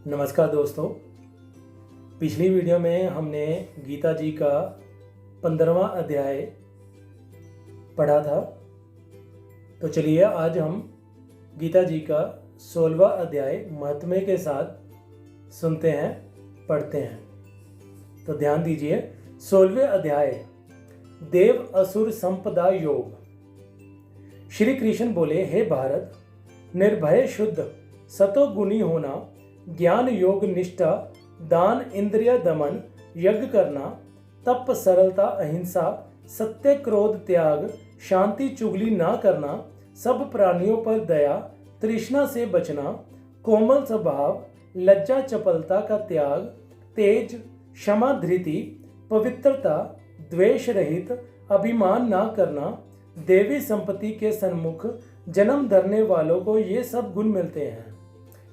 नमस्कार दोस्तों। पिछली वीडियो में हमने गीता जी का 15वां अध्याय पढ़ा था। तो चलिए आज हम गीता जी का 16वां अध्याय महात्म्य के साथ सुनते हैं, पढ़ते हैं। तो ध्यान दीजिए। 16वें अध्याय देव असुर संपदा योग। श्री कृष्ण बोले, हे भारत, निर्भय शुद्ध सतोगुणी होना, ज्ञान योग निष्ठा, दान इंद्रिय दमन, यज्ञ करना, तप सरलता अहिंसा, सत्य क्रोध त्याग, शांति चुगली ना करना, सब प्राणियों पर दया, तृष्णा से बचना, कोमल स्वभाव, लज्जा चपलता का त्याग, तेज, क्षमा धृति, पवित्रता, द्वेष रहित, अभिमान ना करना, देवी संपत्ति के सन्मुख जन्म धरने वालों को ये सब गुण मिलते हैं।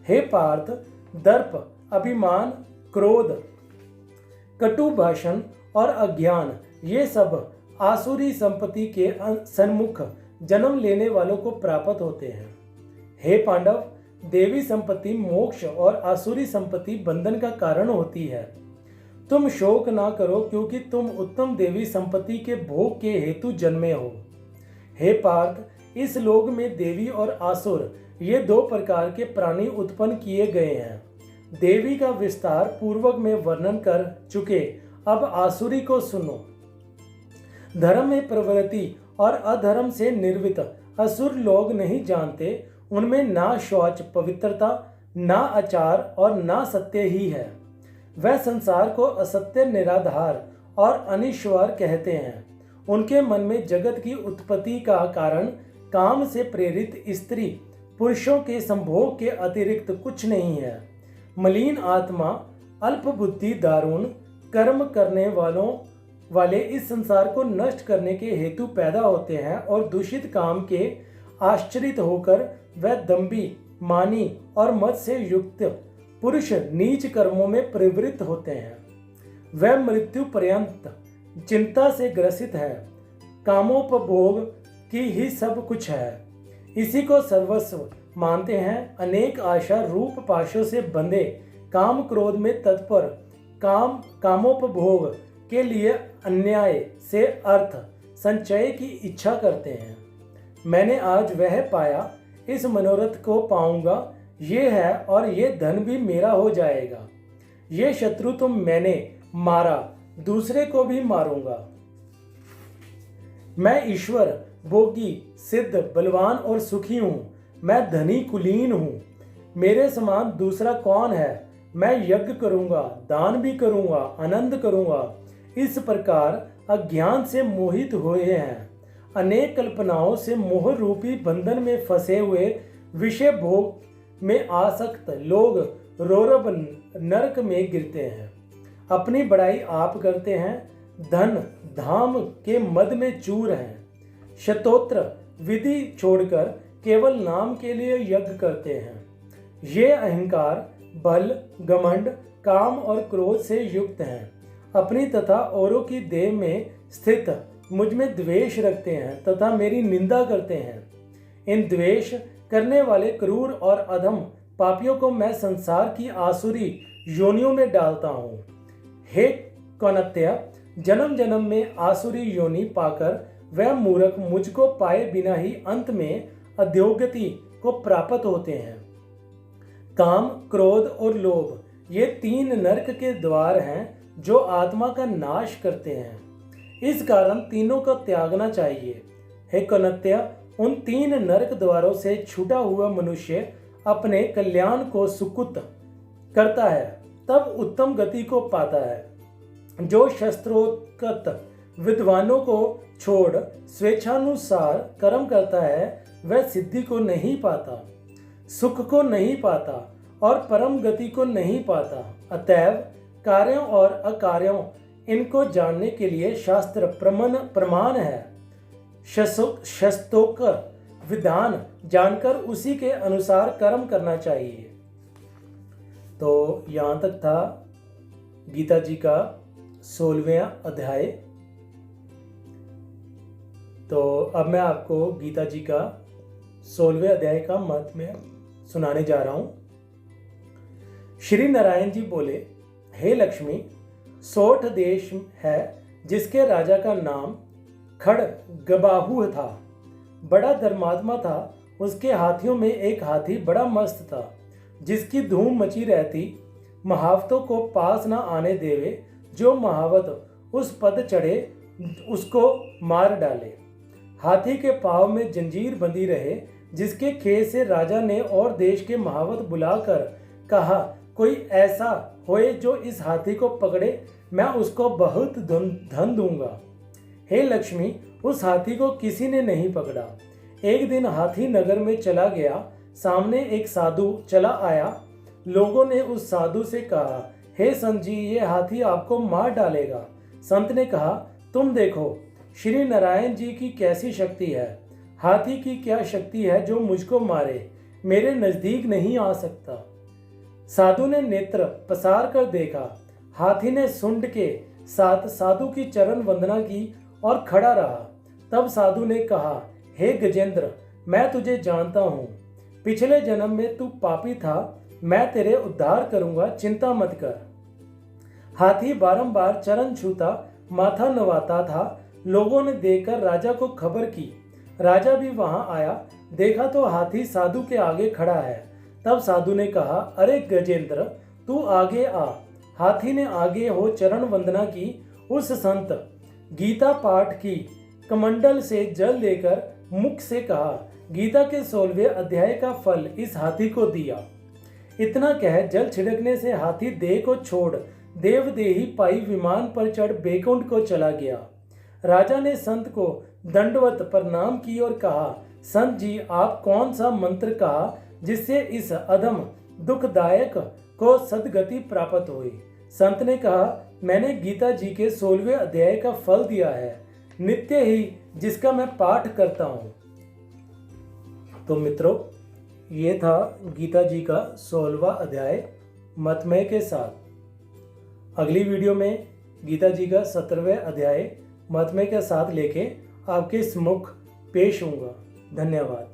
हे पार्थ, दर्प, अभिमान, क्रोध, कटु भाषण और अज्ञान ये सब आसुरी संपत्ति के सन्मुख जन्म लेने वालों को प्राप्त होते हैं। हे पांडव, देवी संपत्ति मोक्ष और आसुरी संपत्ति बंधन का कारण होती है। तुम शोक ना करो, क्योंकि तुम उत्तम देवी संपत्ति के भोग के हेतु जन्मे हो। हे पार्थ, इस लोक में देवी और आसुर ये दो प्रकार के प्राणी उत्पन्न किए गए हैं। देवी का विस्तार पूर्वक में वर्णन कर चुके, अब आसुरी को सुनो। धर्म में प्रवृत्ति और अधर्म से निर्वित असुर लोग नहीं जानते, उनमें ना शौच पवित्रता, ना आचार और ना सत्य ही है। वह संसार को असत्य, निराधार और अनिश्वर कहते हैं। उनके मन में जगत की उत्पत्ति का कारण काम से प्रेरित स्त्री पुरुषों के संभोग के अतिरिक्त कुछ नहीं है। मलिन आत्मा, अल्प बुद्धि, दारुण कर्म करने वाले इस संसार को नष्ट करने के हेतु पैदा होते हैं और दूषित काम के आश्रित होकर वह दंभी, मानी और मद से युक्त पुरुष नीच कर्मों में प्रवृत्त होते हैं। वह मृत्यु पर्यंत चिंता से ग्रसित है। कामोपभोग की ही सब कुछ है, इसी को सर्वस्व मानते हैं। अनेक आशा रूप पाशों से बंधे, काम क्रोध में तत्पर, कामोपभोग के लिए अन्याय से अर्थ संचय की इच्छा करते हैं। मैंने आज वह पाया, इस मनोरथ को पाऊंगा, ये है और ये धन भी मेरा हो जाएगा। ये शत्रु तो मैंने मारा, दूसरे को भी मारूंगा। मैं ईश्वर, भोगी, सिद्ध, बलवान और सुखी हूँ। मैं धनी कुलीन हूँ। मेरे समान दूसरा कौन है? मैं यज्ञ करूँगा, दान भी करूँगा, आनंद करूँगा। इस प्रकार अज्ञान से मोहित हुए हैं। अनेक कल्पनाओं से मोह रूपी बंधन में फंसे हुए विषय भोग में आसक्त लोग रौरव नरक में गिरते हैं। अपनी बड़ाई आप करते हैं, धन धाम के मद में चूर हैं। शतोत्र विधि छोड़कर केवल नाम के लिए यज्ञ करते हैं। ये अहंकार, बल, घमंड, काम और क्रोध से युक्त हैं। अपनी तथा औरों की देह में स्थित मुझ में द्वेष रखते हैं तथा मेरी निंदा करते हैं। इन द्वेष करने वाले क्रूर और अधम पापियों को मैं संसार की आसुरी योनियों में डालता हूँ। हे कौनत्य, जन्म जन्म में आसुरी योनि पाकर वह मूर्ख मुझको पाए बिना ही अंत में अधोगति को प्राप्त होते हैं। काम, क्रोध और लोभ ये तीन नरक के द्वार हैं जो आत्मा का नाश करते हैं। इस कारण तीनों को त्यागना चाहिए। हे कौनत्य, उन तीन नरक द्वारों से छूटा हुआ मनुष्य अपने कल्याण को सुकृत करता है, तब उत्तम गति को पाता है। जो शस्त्रोक्त विद्वानों को छोड़ स्वेच्छानुसार कर्म करता है, वह सिद्धि को नहीं पाता, सुख को नहीं पाता और परम गति को नहीं पाता। अतएव कार्यों और अकार्यों इनको जानने के लिए शास्त्र प्रमाण है। शस्तोक विधान जानकर उसी के अनुसार कर्म करना चाहिए। तो यहाँ तक था गीता जी का 16वां अध्याय। तो अब मैं आपको गीता जी का 16वें अध्याय का महात्म्य सुनाने जा रहा हूँ। श्री नारायण जी बोले, हे लक्ष्मी, सोठ देश है जिसके राजा का नाम खड़गबाहु था। बड़ा धर्मात्मा था। उसके हाथियों में एक हाथी बड़ा मस्त था, जिसकी धूम मची रहती, महावतों को पास न आने देवे। जो महावत उस पद चढ़े उसको मार डाले। हाथी के पाँव में जंजीर बंधी रहे, जिसके खेत से राजा ने और देश के महावत बुलाकर कहा, कोई ऐसा होए जो इस हाथी को पकड़े, मैं उसको बहुत धन दूंगा। हे लक्ष्मी, उस हाथी को किसी ने नहीं पकड़ा। एक दिन हाथी नगर में चला गया। सामने एक साधु चला आया। लोगों ने उस साधु से कहा, हे संत जी, ये हाथी आपको मार डालेगा। संत ने कहा, तुम देखो श्री नारायण जी की कैसी शक्ति है। हाथी की क्या शक्ति है जो मुझको मारे, मेरे नजदीक नहीं आ सकता। साधु ने नेत्र पसार कर देखा। हाथी ने सुंड के साथ साधु की चरण वंदना की और खड़ा रहा। तब साधु ने कहा, हे गजेंद्र, मैं तुझे जानता हूँ। पिछले जन्म में तू पापी था। मैं तेरे उद्धार करूंगा, चिंता मत कर। हाथी बारंबार चरण छूता, माथा नवाता था। लोगों ने देखकर राजा को खबर की। राजा भी वहां आया। देखा तो हाथी साधु के आगे खड़ा है। तब साधु ने कहा, अरे गजेंद्र, तू आगे आ। हाथी ने आगे हो चरण वंदना की। उस संत गीता पाठ की कमंडल से जल लेकर मुख से कहा, गीता के 16वें अध्याय का फल इस हाथी को दिया। इतना कह जल छिड़कने से हाथी देह को छोड़ देवदेही पाई विमान पर चढ़ बैकुंठ को चला गया। राजा ने संत को दंडवत प्रणाम की और कहा, संत जी, आप कौन सा मंत्र कहा जिससे इस अधम दुखदायक को सदगति प्राप्त हुई? संत ने कहा, मैंने गीता जी के 16वें अध्याय का फल दिया है, नित्य ही जिसका मैं पाठ करता हूँ। तो मित्रों, ये था गीता जी का 16वां अध्याय मतमय के साथ। अगली वीडियो में गीता जी का 17वें अध्याय मतमय के साथ लेके आपके सम्मुख पेश होऊंगा। धन्यवाद।